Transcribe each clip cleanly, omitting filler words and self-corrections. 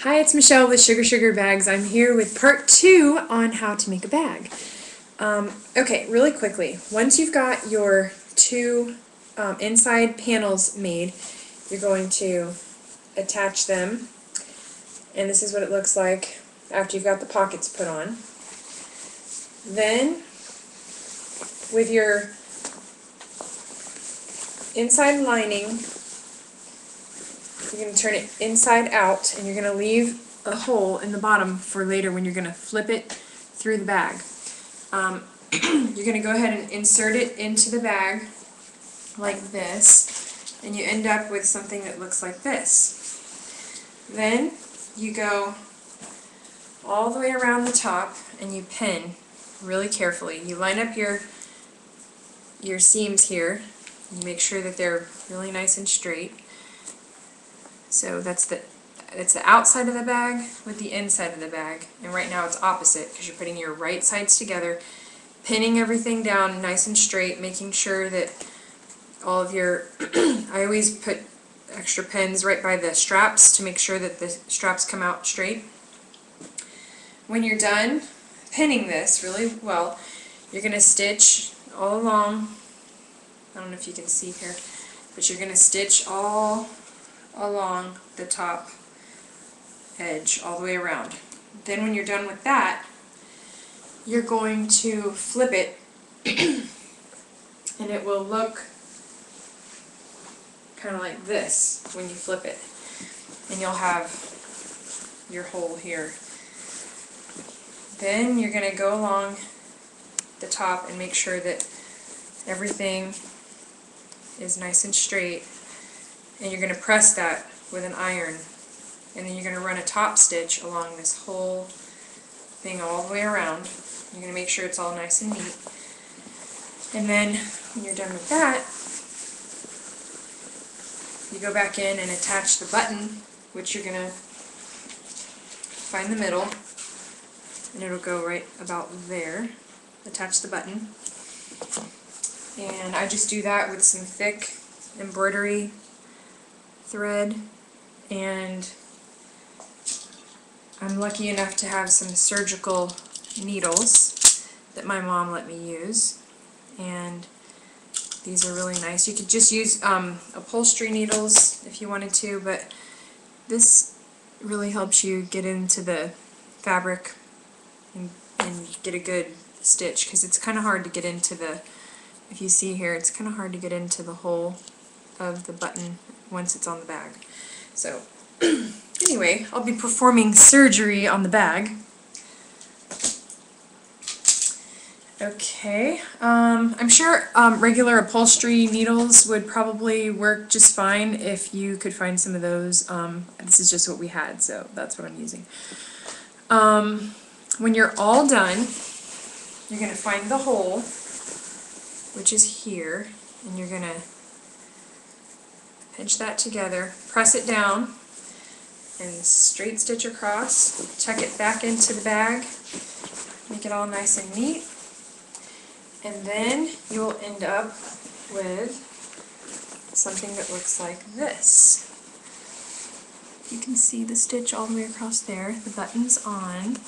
Hi, it's Michelle with Sugar Sugar Bags. I'm here with part 2 on how to make a bag. Okay, really quickly, once you've got your two inside panels made, you're going to attach them, and this is what it looks like after you've got the pockets put on. Then, with your inside lining, you're going to turn it inside out, and you're going to leave a hole in the bottom for later when you're going to flip it through the bag. You're going to go ahead and insert it into the bag like this, and you end up with something that looks like this. Then you go all the way around the top and you pin really carefully. You line up your seams here. You make sure that they're really nice and straight. So it's the outside of the bag with the inside of the bag, and right now it's opposite because you're putting your right sides together, pinning everything down nice and straight, making sure that all of your I always put extra pins right by the straps to make sure that the straps come out straight. When you're done pinning this really well, you're going to stitch all along. I don't know if you can see here, but you're going to stitch all along the top edge all the way around. Then when you're done with that, you're going to flip it and it will look kind of like this when you flip it, and you'll have your hole here. Then you're going to go along the top and make sure that everything is nice and straight, and you're going to press that with an iron, and then you're going to run a top stitch along this whole thing all the way around. You're going to make sure it's all nice and neat, and then when you're done with that, you go back in and attach the button, which you're going to find the middle, and it'll go right about there. Attach the button, and I just do that with some thick embroidery thread, and I'm lucky enough to have some surgical needles that my mom let me use, and these are really nice. You could just use upholstery needles if you wanted to, but this really helps you get into the fabric and get a good stitch, because it's kind of hard to get into the, if you see here, it's kind of hard to get into the hole of the button once it's on the bag. So anyway, I'll be performing surgery on the bag. Okay, I'm sure regular upholstery needles would probably work just fine if you could find some of those. This is just what we had, so that's what I'm using. When you're all done, you're going to find the hole, which is here, and you're going to pinch that together, press it down, and straight stitch across, tuck it back into the bag, make it all nice and neat, and then you'll end up with something that looks like this. You can see the stitch all the way across there, the button's on,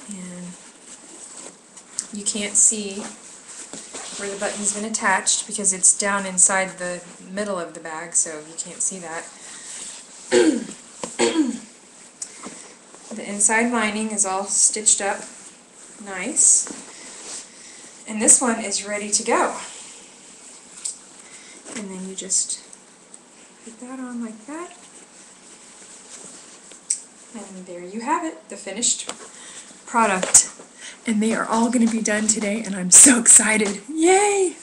and you can't see where the button's been attached because it's down inside the middle of the bag, so you can't see that. The inside lining is all stitched up nice, and this one is ready to go. And then you just put that on like that, and there you have it, the finished product. And they are all going to be done today, and I'm so excited. Yay!